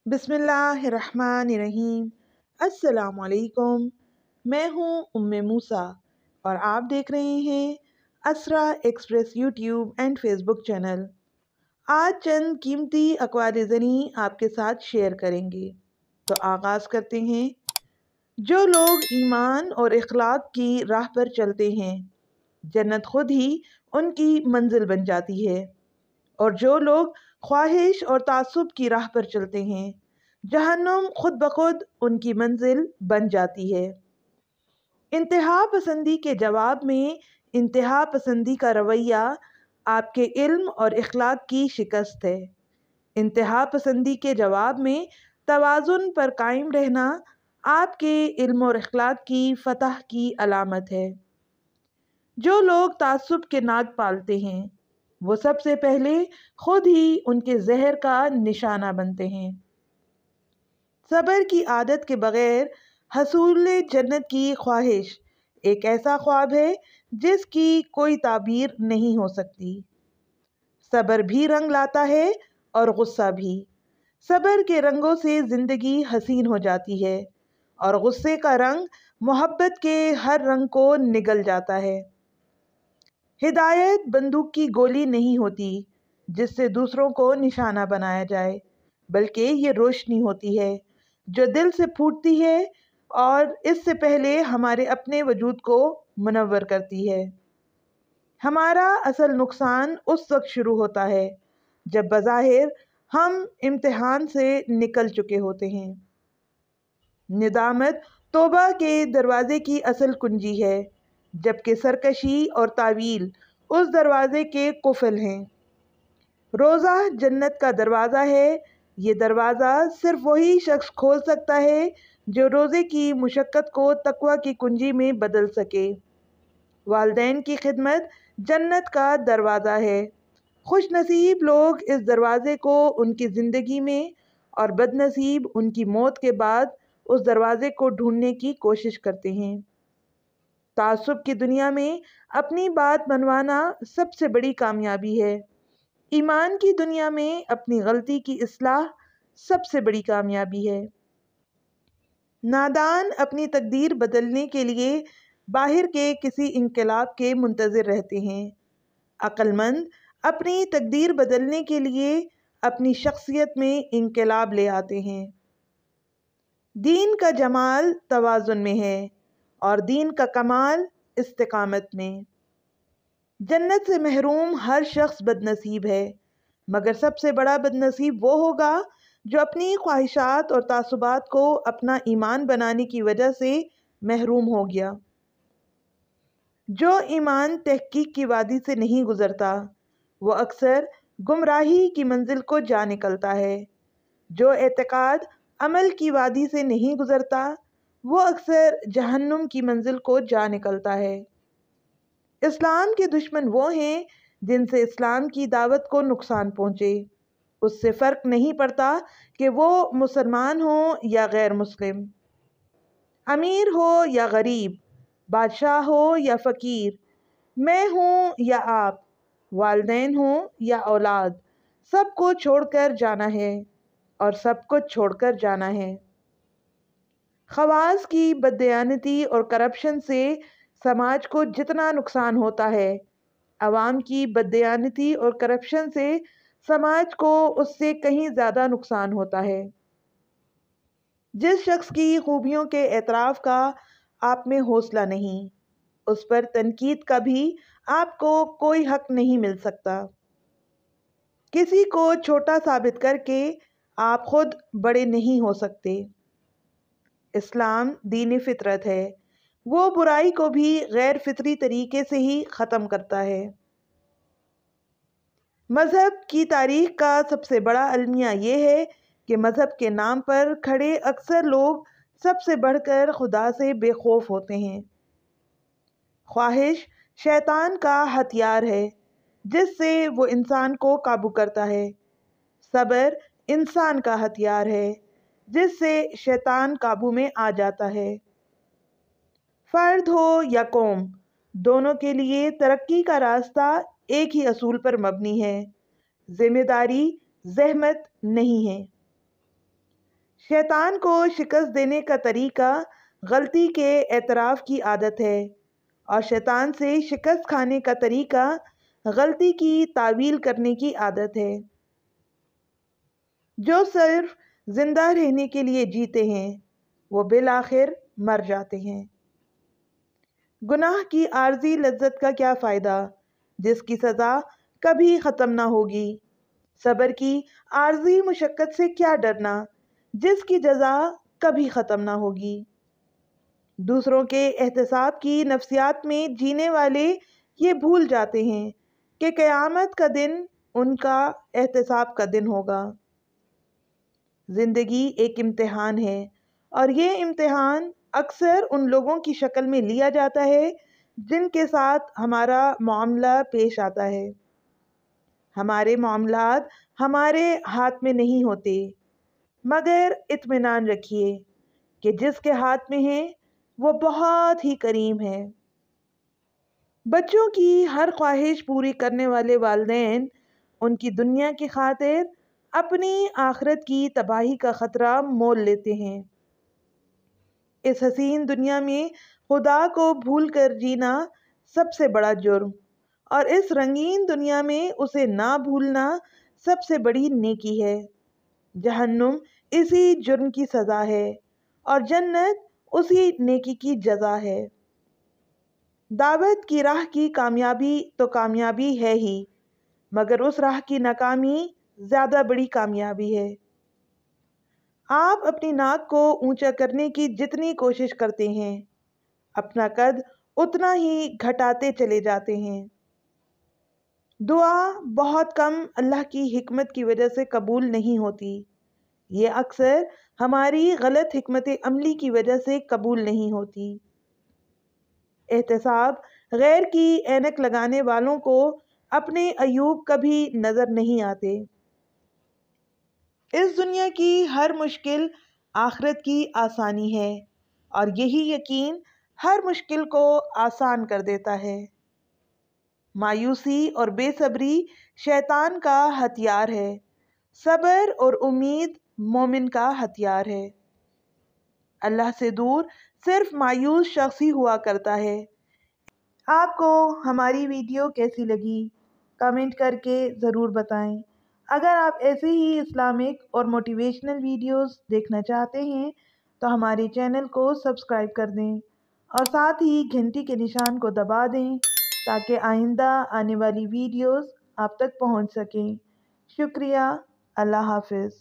बिस्मिल्लाहिर्रहमानिर्रहीम। अस्सलाम वालेकुम। मैं हूँ उम्मे मूसा और आप देख रहे हैं Asra express YouTube and Facebook channel. आज चंद कीमती अक़वाल ज़नी आपके साथ शेयर करेंगे। तो आगाज़ करते हैं। जो लोग ईमान और इखलाक की राह पर चलते हैं, जन्नत खुद ही उनकी मंजिल बन जाती है। और जो लोग ख्वाहिश और तासुब की राह पर चलते हैं, जहन्नुम खुद ब खुद उनकी मंजिल बन जाती है। इंतहा पसंदी के जवाब में इंतहा पसंदी का रवैया आपके इल्म और इखलाक की शिकस्त है। इंतहा पसंदी के जवाब में तवाज़ुन पर कायम रहना आपके इल्म और इखलाक की फतह की अलामत है। जो लोग तासुब के नाग पालते हैं, वो सबसे पहले खुद ही उनके जहर का निशाना बनते हैं। सब्र की आदत के बगैर हसूल जन्नत की ख्वाहिश एक ऐसा ख्वाब है जिसकी कोई ताबीर नहीं हो सकती। सब्र भी रंग लाता है और गुस्सा भी। सब्र के रंगों से ज़िंदगी हसीन हो जाती है और गुस्से का रंग मोहब्बत के हर रंग को निगल जाता है। हिदायत बंदूक की गोली नहीं होती जिससे दूसरों को निशाना बनाया जाए, बल्कि ये रोशनी होती है जो दिल से फूटती है और इससे पहले हमारे अपने वजूद को मुनव्वर करती है। हमारा असल नुकसान उस वक्त शुरू होता है जब बज़ाहिर हम इम्तिहान से निकल चुके होते हैं। निदामत तौबा के दरवाज़े की असल कुंजी है, जबकि सरकशी और तावील उस दरवाज़े के कुफल हैं। रोज़ा जन्नत का दरवाज़ा है। ये दरवाज़ा सिर्फ वही शख्स खोल सकता है जो रोज़े की मुशक्क़त को तक़वा की कुंजी में बदल सके। वालिदैन की खिदमत जन्नत का दरवाज़ा है। खुश नसीब लोग इस दरवाज़े को उनकी ज़िंदगी में और बदनसीब उनकी मौत के बाद उस दरवाज़े को ढूंढने की कोशिश करते हैं। तासुब की दुनिया में अपनी बात मनवाना सबसे बड़ी कामयाबी है। ईमान की दुनिया में अपनी गलती की इस्लाह सबसे बड़ी कामयाबी है। नादान अपनी तकदीर बदलने के लिए बाहर के किसी इनकलाब के मुंतज़िर रहते हैं। अक्लमंद अपनी तकदीर बदलने के लिए अपनी शख्सियत में इनकलाब ले आते हैं। दीन का जमाल तवाज़ुन में है और दीन का कमाल इस्तिकामत में। जन्नत से महरूम हर शख्स बदनसीब है, मगर सबसे बड़ा बदनसीब वो होगा जो अपनी ख्वाहिशात और तासुबात को अपना ईमान बनाने की वजह से महरूम हो गया। जो ईमान तहकीक की वादी से नहीं गुजरता, वो अक्सर गुमराही की मंजिल को जा निकलता है। जो एतकाद अमल की वादी से नहीं गुजरता, वो अक्सर जहन्नुम की मंजिल को जा निकलता है। इस्लाम के दुश्मन वो हैं जिनसे इस्लाम की दावत को नुकसान पहुँचे। उससे फ़र्क नहीं पड़ता कि वो मुसलमान हो या गैर मुस्लिम, अमीर हो या गरीब, बादशाह हो या फ़कीर, मैं हूँ या आप, वालिदैन हो या औलाद, सबको छोड़कर जाना है और सब कुछ छोड़कर जाना है। खवास की बददयानती और करप्शन से समाज को जितना नुकसान होता है, अवाम की बददयानती और करप्शन से समाज को उससे कहीं ज़्यादा नुकसान होता है। जिस शख्स की खूबियों के एतराफ़ का आप में हौसला नहीं, उस पर तनकीद का भी आपको कोई हक नहीं मिल सकता। किसी को छोटा साबित करके आप खुद बड़े नहीं हो सकते। इस्लाम दीन फितरत है, वो बुराई को भी गैर फितरी तरीके से ही ख़त्म करता है। मज़हब की तारीख़ का सबसे बड़ा अलमिया ये है कि मज़हब के नाम पर खड़े अक्सर लोग सबसे बढ़कर खुदा से बेखौफ होते हैं। ख्वाहिश शैतान का हथियार है जिससे वो इंसान को काबू करता है। सब्र इंसान का हथियार है जिससे शैतान काबू में आ जाता है। फ़र्द हो या कौम, दोनों के लिए तरक्की का रास्ता एक ही असूल पर मबनी है, जिम्मेदारी, ज़हमत नहीं है। शैतान को शिकस्त देने का तरीका गलती के एतराफ़ की आदत है और शैतान से शिकस्त खाने का तरीका गलती की तावील करने की आदत है। जो सिर्फ जिंदा रहने के लिए जीते हैं वो बिल-आखिर मर जाते हैं। गुनाह की आर्जी लज्जत का क्या फ़ायदा जिसकी सज़ा कभी ख़त्म ना होगी। सब्र की आर्जी मुशक्क़त से क्या डरना जिसकी जज़ा कभी ख़त्म ना होगी। दूसरों के एहतसाब की नफ्सियात में जीने वाले ये भूल जाते हैं कि क़यामत का दिन उनका एहतसाब का दिन होगा। ज़िंदगी एक इम्तिहान है और ये इम्तिहान अक्सर उन लोगों की शक्ल में लिया जाता है जिनके साथ हमारा मामला पेश आता है। हमारे मामलात हमारे हाथ में नहीं होते, मगर इत्मीनान रखिए कि जिसके हाथ में है वो बहुत ही करीम है। बच्चों की हर ख्वाहिश पूरी करने वाले वालिदैन उनकी दुनिया की खातिर अपनी आखिरत की तबाही का ख़तरा मोल लेते हैं। इस हसीन दुनिया में खुदा को भूल कर जीना सबसे बड़ा जुर्म और इस रंगीन दुनिया में उसे ना भूलना सबसे बड़ी नेकी है। जहन्नुम इसी जुर्म की सज़ा है और जन्नत उसी नेकी की जज़ा है। दावत की राह की कामयाबी तो कामयाबी है ही, मगर उस राह की नाकामी ज़्यादा बड़ी कामयाबी है। आप अपनी नाक को ऊंचा करने की जितनी कोशिश करते हैं अपना कद उतना ही घटाते चले जाते हैं। दुआ बहुत कम अल्लाह की हिकमत की वजह से कबूल नहीं होती। ये अक्सर हमारी गलत हिकमत अमली की वजह से कबूल नहीं होती। एहतसाब गैर की ऐनक लगाने वालों को अपने अयूब कभी नज़र नहीं आते। इस दुनिया की हर मुश्किल आखिरत की आसानी है और यही यकीन हर मुश्किल को आसान कर देता है। मायूसी और बेसब्री शैतान का हथियार है, सब्र और उम्मीद मोमिन का हथियार है। अल्लाह से दूर सिर्फ मायूस शख्स ही हुआ करता है। आपको हमारी वीडियो कैसी लगी कमेंट करके ज़रूर बताएं। अगर आप ऐसे ही इस्लामिक और मोटिवेशनल वीडियोस देखना चाहते हैं तो हमारे चैनल को सब्सक्राइब कर दें और साथ ही घंटी के निशान को दबा दें ताकि आइंदा आने वाली वीडियोस आप तक पहुंच सकें। शुक्रिया। अल्लाह हाफ़िज़।